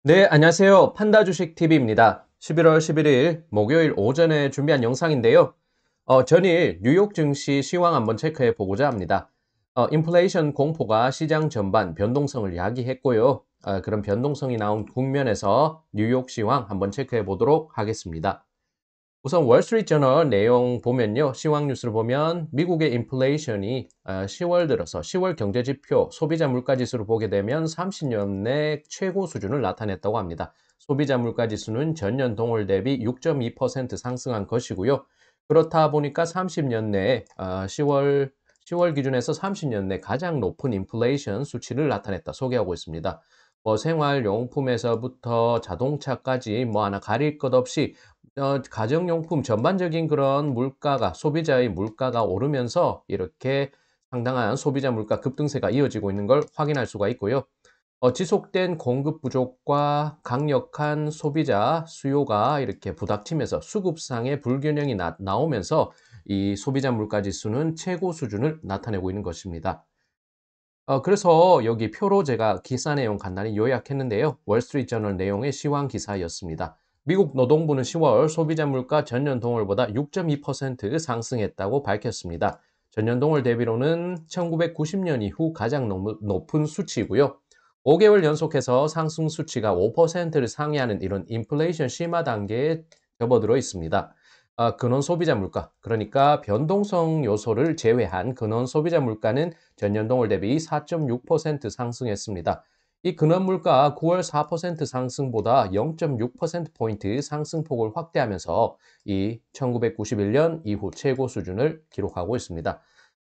네, 안녕하세요. 판다 주식 TV입니다. 11월 11일 목요일 오전에 준비한 영상인데요. 전일 뉴욕 증시 시황 한번 체크해 보고자 합니다. 인플레이션 공포가 시장 전반 변동성을 야기했고요. 그런 변동성이 나온 국면에서 뉴욕 시황 한번 체크해 보도록 하겠습니다. 우선 월스트리트저널 내용 보면요. 시황 뉴스를 보면 미국의 인플레이션이 10월 들어서 10월 경제지표 소비자 물가지수를 보게 되면 30년 내 최고 수준을 나타냈다고 합니다. 소비자 물가지수는 전년 동월 대비 6.2% 상승한 것이고요. 그렇다 보니까 30년 내 10월 기준에서 30년 내 가장 높은 인플레이션 수치를 나타냈다 소개하고 있습니다. 생활용품에서부터 자동차까지 뭐 하나 가릴 것 없이 가정용품 전반적인 그런 물가가 소비자의 물가가 오르면서 이렇게 상당한 소비자 물가 급등세가 이어지고 있는 걸 확인할 수가 있고요. 지속된 공급 부족과 강력한 소비자 수요가 이렇게 부닥치면서 수급상의 불균형이 나오면서 이 소비자 물가 지수는 최고 수준을 나타내고 있는 것입니다. 그래서 여기 표로 제가 기사 내용 간단히 요약했는데요. 월스트리트저널 내용의 시황 기사였습니다. 미국 노동부는 10월 소비자 물가 전년 동월보다 6.2% 상승했다고 밝혔습니다. 전년 동월 대비로는 1990년 이후 가장 높은 수치이고요. 5개월 연속해서 상승 수치가 5%를 상회하는 이런 인플레이션 심화 단계에 접어들어 있습니다. 근원 소비자 물가, 그러니까 변동성 요소를 제외한 근원 소비자 물가는 전년 동월 대비 4.6% 상승했습니다. 이 근원 물가 9월 4% 상승보다 0.6%포인트 상승폭을 확대하면서 이 1991년 이후 최고 수준을 기록하고 있습니다.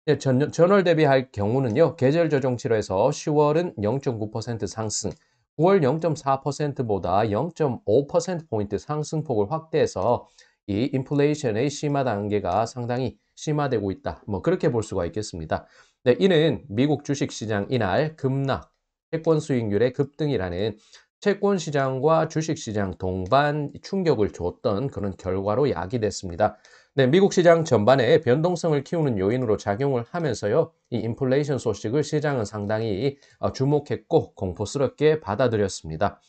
네, 전월 대비할 경우는요, 계절 조정 치료에서 10월은 0.9% 상승, 9월 0.4%보다 0.5%포인트 상승폭을 확대해서 이 인플레이션의 심화 단계가 상당히 심화되고 있다. 뭐 그렇게 볼 수가 있겠습니다. 네, 이는 미국 주식시장 이날 급락, 채권 수익률의 급등이라는 채권 시장과 주식 시장 동반 충격을 줬던 그런 결과로 야기됐습니다. 네, 미국 시장 전반에 변동성을 키우는 요인으로 작용을 하면서요. 이 인플레이션 소식을 시장은 상당히 주목했고 공포스럽게 받아들였습니다.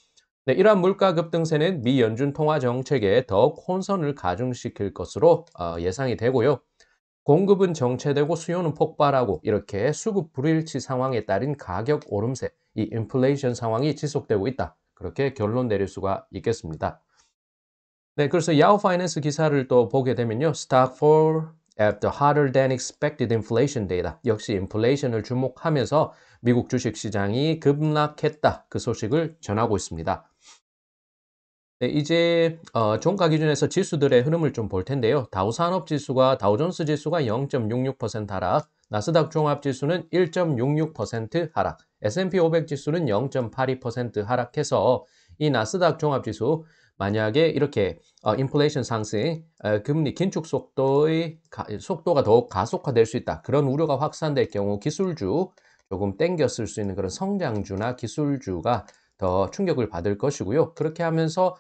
네, 이러한 물가 급등세는 미 연준 통화 정책에 더욱 혼선을 가중시킬 것으로 예상이 되고요. 공급은 정체되고 수요는 폭발하고 이렇게 수급 불일치 상황에 따른 가격 오름세, 이 인플레이션 상황이 지속되고 있다. 그렇게 결론 내릴 수가 있겠습니다. 네, 그래서 야후 파이낸스 기사를 또 보게 되면요. Stock fall after hotter than expected inflation data. 역시 인플레이션을 주목하면서 미국 주식 시장이 급락했다. 그 소식을 전하고 있습니다. 네, 이제 종가 기준에서 지수들의 흐름을 좀 볼 텐데요. 다우산업지수가 다우존스 지수가 0.66% 하락, 나스닥 종합지수는 1.66% 하락, S&P 500 지수는 0.82% 하락해서 이 나스닥 종합지수 만약에 이렇게 인플레이션 상승, 금리 긴축 속도가 더욱 가속화될 수 있다. 그런 우려가 확산될 경우 기술주 조금 땡겼을 수 있는 그런 성장주나 기술주가 더 충격을 받을 것이고요. 그렇게 하면서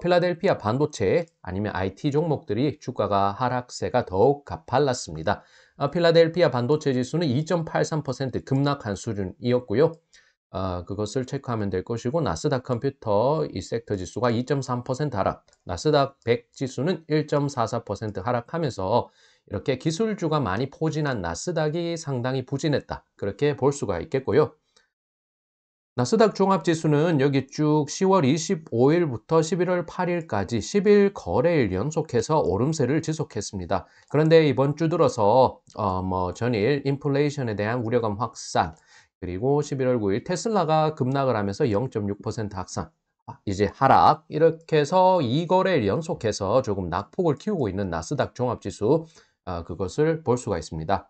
필라델피아 반도체 아니면 IT 종목들이 주가가 하락세가 더욱 가팔랐습니다. 필라델피아 반도체 지수는 2.83% 급락한 수준이었고요. 그것을 체크하면 될 것이고 나스닥 컴퓨터 이 섹터 지수가 2.3% 하락, 나스닥 100 지수는 1.44% 하락하면서 이렇게 기술주가 많이 포진한 나스닥이 상당히 부진했다. 그렇게 볼 수가 있겠고요. 나스닥 종합지수는 여기 쭉 10월 25일부터 11월 8일까지 10일 거래일 연속해서 오름세를 지속했습니다. 그런데 이번 주 들어서 전일 인플레이션에 대한 우려감 확산, 그리고 11월 9일 테슬라가 급락을 하면서 0.6% 하락, 이제 하락, 이렇게 해서 2거래일 연속해서 조금 낙폭을 키우고 있는 나스닥 종합지수, 그것을 볼 수가 있습니다.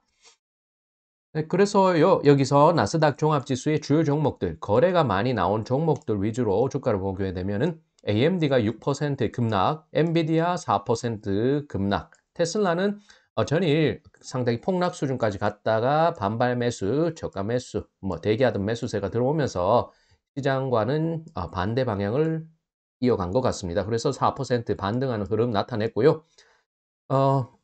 네, 그래서요, 여기서 나스닥 종합지수의 주요 종목들, 거래가 많이 나온 종목들 위주로 주가를 보게 되면은 AMD가 6% 급락, 엔비디아 4% 급락, 테슬라는 전일 상당히 폭락 수준까지 갔다가 반발 매수, 저가 매수, 대기하던 매수세가 들어오면서 시장과는 반대 방향을 이어간 것 같습니다. 그래서 4% 반등하는 흐름 나타냈고요. 어,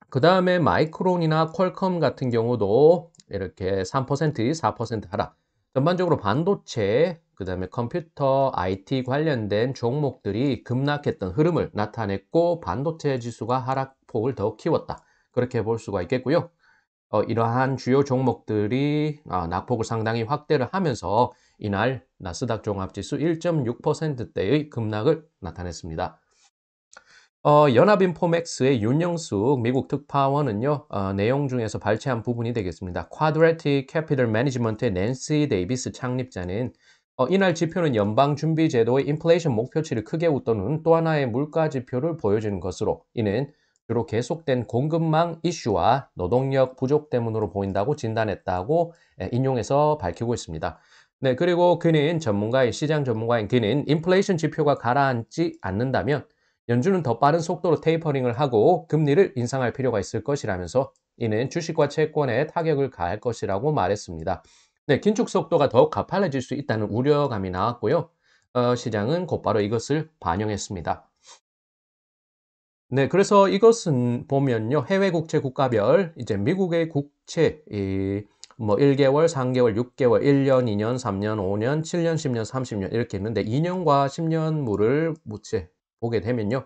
그 다음에 마이크론이나 퀄컴 같은 경우도 이렇게 3%, 4% 하락. 전반적으로 반도체 그다음에 컴퓨터, IT 관련된 종목들이 급락했던 흐름을 나타냈고 반도체 지수가 하락폭을 더 키웠다. 그렇게 볼 수가 있겠고요. 이러한 주요 종목들이 낙폭을 상당히 확대를 하면서 이날 나스닥 종합지수 1.6%대의 급락을 나타냈습니다. 연합인포맥스의 윤영숙 미국 특파원은요, 내용 중에서 발췌한 부분이 되겠습니다. Quadratic Capital Management의 낸시 데이비스 창립자는 이날 지표는 연방준비제도의 인플레이션 목표치를 크게 웃도는 또 하나의 물가 지표를 보여주는 것으로 이는 주로 계속된 공급망 이슈와 노동력 부족 때문으로 보인다고 진단했다고 인용해서 밝히고 있습니다. 네, 그리고 시장 전문가인 그는 인플레이션 지표가 가라앉지 않는다면 연준은 더 빠른 속도로 테이퍼링을 하고 금리를 인상할 필요가 있을 것이라면서 이는 주식과 채권에 타격을 가할 것이라고 말했습니다. 네, 긴축 속도가 더욱 가팔라질 수 있다는 우려감이 나왔고요. 시장은 곧바로 이것을 반영했습니다. 네, 그래서 이것은 보면요. 해외 국채 국가별 이제 미국의 국채 1개월, 3개월, 6개월, 1년, 2년, 3년, 5년, 7년, 10년, 30년 이렇게 있는데 2년과 10년물을 보게 되면요.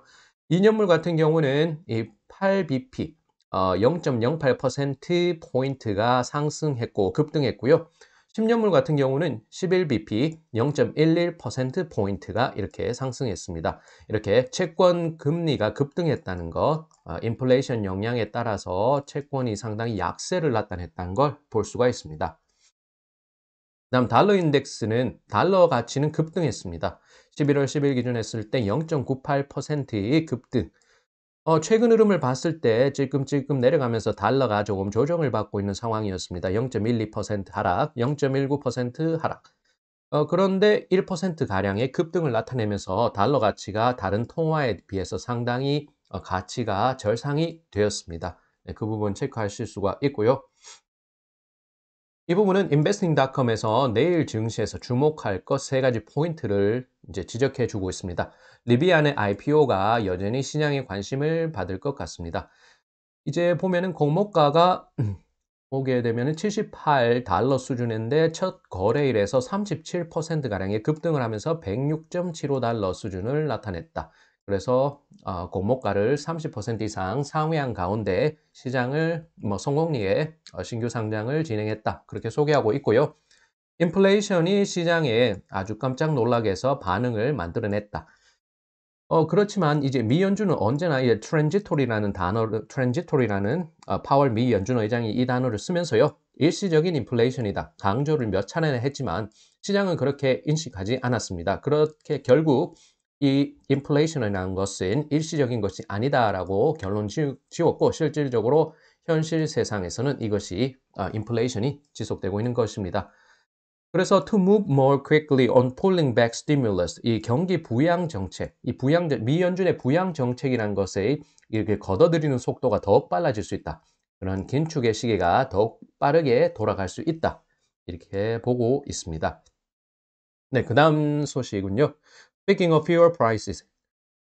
2년물 같은 경우는 이 8bp 0.08%포인트가 상승했고 급등했고요. 10년물 같은 경우는 11bp 0.11%포인트가 이렇게 상승했습니다. 이렇게 채권 금리가 급등했다는 것, 인플레이션 영향에 따라서 채권이 상당히 약세를 나타냈다는 걸 볼 수가 있습니다. 다음 달러 인덱스는 달러 가치는 급등했습니다. 11월 10일 기준 했을 때 0.98%의 급등. 최근 흐름을 봤을 때 찔끔찔끔 내려가면서 달러가 조금 조정을 받고 있는 상황이었습니다. 0.12% 하락, 0.19% 하락. 그런데 1%가량의 급등을 나타내면서 달러 가치가 다른 통화에 비해서 상당히 가치가 절상이 되었습니다. 네, 그 부분 체크하실 수가 있고요. 이 부분은 investing.com에서 내일 증시에서 주목할 것 세 가지 포인트를 이제 지적해 주고 있습니다. 리비안의 IPO가 여전히 시장의 관심을 받을 것 같습니다. 이제 보면은 공모가가 보게 되면은 78달러 수준인데 첫 거래일에서 37%가량의 급등을 하면서 106.75달러 수준을 나타냈다. 그래서 공모가를 30% 이상 상회한 가운데 시장을 성공리에 신규 상장을 진행했다. 그렇게 소개하고 있고요. 인플레이션이 시장에 아주 깜짝 놀라게 해서 반응을 만들어냈다. 그렇지만 이제 미 연준은 언제나 이 트랜지토리라는 파월 미 연준 의장이 이 단어를 쓰면서요. 일시적인 인플레이션이다. 강조를 몇 차례나 했지만 시장은 그렇게 인식하지 않았습니다. 그렇게 결국 이 인플레이션이라는 것은 일시적인 것이 아니다라고 결론 지었고 실질적으로 현실 세상에서는 이것이 인플레이션이 지속되고 있는 것입니다. 그래서 to move more quickly on pulling back stimulus, 이 경기 부양 정책, 미 연준의 부양 정책이라는 것에 이렇게 걷어들이는 속도가 더욱 빨라질 수 있다. 그런 긴축의 시기가 더욱 빠르게 돌아갈 수 있다. 이렇게 보고 있습니다. 네, 그 다음 소식은요. Speaking of fuel prices,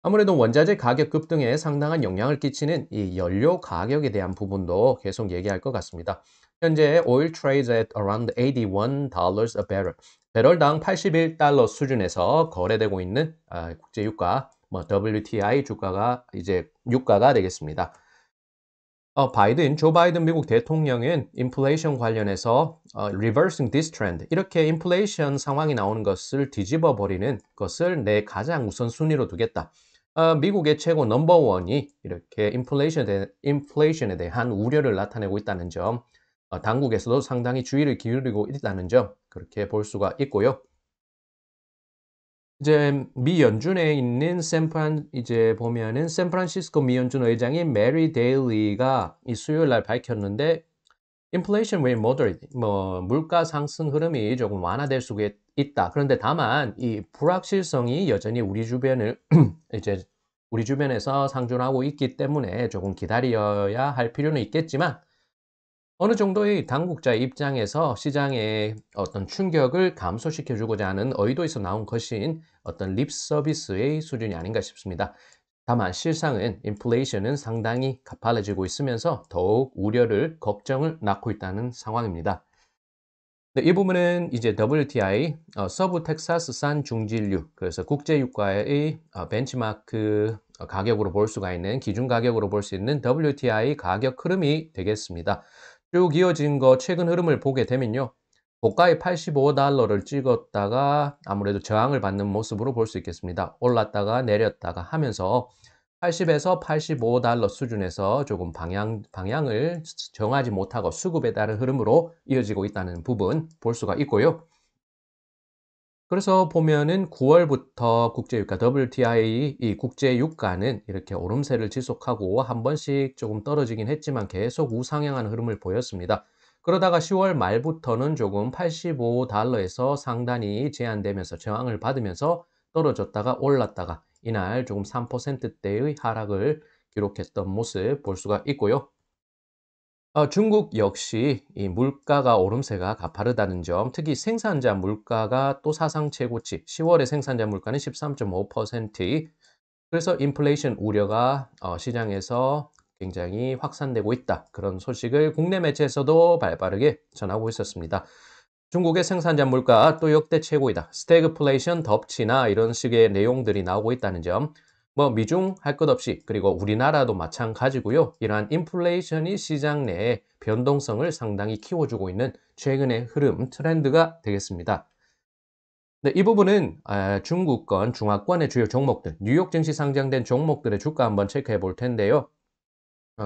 아무래도 원자재 가격 급등에 상당한 영향을 끼치는 이 연료 가격에 대한 부분도 계속 얘기할 것 같습니다. 현재 oil trades at around $81 a barrel. 배럴당 81달러 수준에서 거래되고 있는 국제 유가, WTI 주가가 이제 유가가 되겠습니다. 조 바이든 미국 대통령은 인플레이션 관련해서 reversing this trend, 이렇게 인플레이션 상황이 나오는 것을 뒤집어 버리는 것을 내 가장 우선순위로 두겠다. 미국의 최고 넘버원이 이렇게 인플레이션에 대한 우려를 나타내고 있다는 점, 당국에서도 상당히 주의를 기울이고 있다는 점, 그렇게 볼 수가 있고요. 이제 미 연준에 있는 보면은 샌프란시스코 미 연준 의장인 메리 데일리가 이 수요일 날 밝혔는데 inflation will moderate, 물가 상승 흐름이 조금 완화될 수 있다. 그런데 다만 이 불확실성이 여전히 우리 주변에서 상존하고 있기 때문에 조금 기다려야 할 필요는 있겠지만 어느 정도의 당국자의 입장에서 시장의 어떤 충격을 감소시켜 주고자 하는 의도에서 나온 것인 어떤 립 서비스의 수준이 아닌가 싶습니다. 다만 실상은 인플레이션은 상당히 가팔라지고 있으면서 더욱 걱정을 낳고 있다는 상황입니다. 네, 이 부분은 이제 WTI, 서부 텍사스산 중진류, 그래서 국제유가의 벤치마크 가격으로 볼 수가 있는, 기준 가격으로 볼 수 있는 WTI 가격 흐름이 되겠습니다. 쭉 이어진 거 최근 흐름을 보게 되면요. 고가의 85달러를 찍었다가 아무래도 저항을 받는 모습으로 볼 수 있겠습니다. 올랐다가 내렸다가 하면서 80에서 85달러 수준에서 조금 방향을 정하지 못하고 수급에 따른 흐름으로 이어지고 있다는 부분 볼 수가 있고요. 그래서 보면은 9월부터 국제유가 WTI 이 국제유가는 이렇게 오름세를 지속하고 한 번씩 조금 떨어지긴 했지만 계속 우상향하는 흐름을 보였습니다. 그러다가 10월 말부터는 조금 85달러에서 상단이 제한되면서 저항을 받으면서 떨어졌다가 올랐다가 이날 조금 3%대의 하락을 기록했던 모습 볼 수가 있고요. 중국 역시 이 물가가 오름세가 가파르다는 점, 특히 생산자 물가가 또 사상 최고치, 10월에 생산자 물가는 13.5%, 그래서 인플레이션 우려가 시장에서 굉장히 확산되고 있다. 그런 소식을 국내 매체에서도 발빠르게 전하고 있었습니다. 중국의 생산자 물가 또 역대 최고이다. 스태그플레이션 덮치나 이런 식의 내용들이 나오고 있다는 점. 뭐 미중 할 것 없이 그리고 우리나라도 마찬가지고요. 이러한 인플레이션이 시장 내에 변동성을 상당히 키워주고 있는 최근의 흐름 트렌드가 되겠습니다. 네, 이 부분은 중국권, 중화권의 주요 종목들, 뉴욕 증시 상장된 종목들의 주가 한번 체크해 볼 텐데요.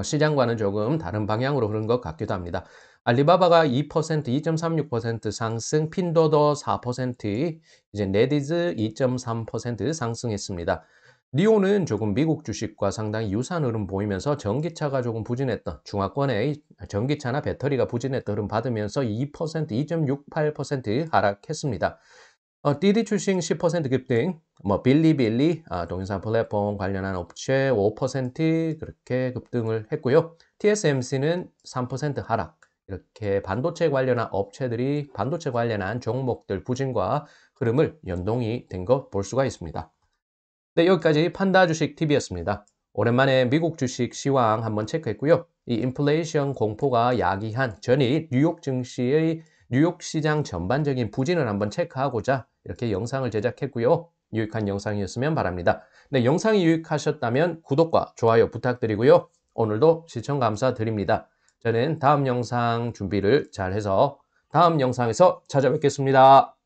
시장과는 조금 다른 방향으로 흐른 것 같기도 합니다. 알리바바가 2%, 2.36% 상승, 핀도더 4%, 이제 네디즈 2.3% 상승했습니다. 리오는 조금 미국 주식과 상당히 유사한 흐름 보이면서 전기차가 조금 부진했던 중화권의 전기차나 배터리가 부진했던 흐름 받으면서 2%, 2.68% 하락했습니다. 디디 출신 10% 급등, 뭐 빌리빌리 동영상 플랫폼 관련한 업체 5% 그렇게 급등을 했고요. TSMC는 3% 하락. 이렇게 반도체 관련한 업체들이 반도체 관련한 종목들 부진과 흐름을 연동이 된 것 볼 수가 있습니다. 네, 여기까지 판다 주식 TV였습니다. 오랜만에 미국 주식 시황 한번 체크했고요. 이 인플레이션 공포가 야기한 전일 뉴욕 증시의 뉴욕 시장 전반적인 부진을 한번 체크하고자 이렇게 영상을 제작했고요. 유익한 영상이었으면 바랍니다. 네, 영상이 유익하셨다면 구독과 좋아요 부탁드리고요. 오늘도 시청 감사드립니다. 저는 다음 영상 준비를 잘 해서 다음 영상에서 찾아뵙겠습니다.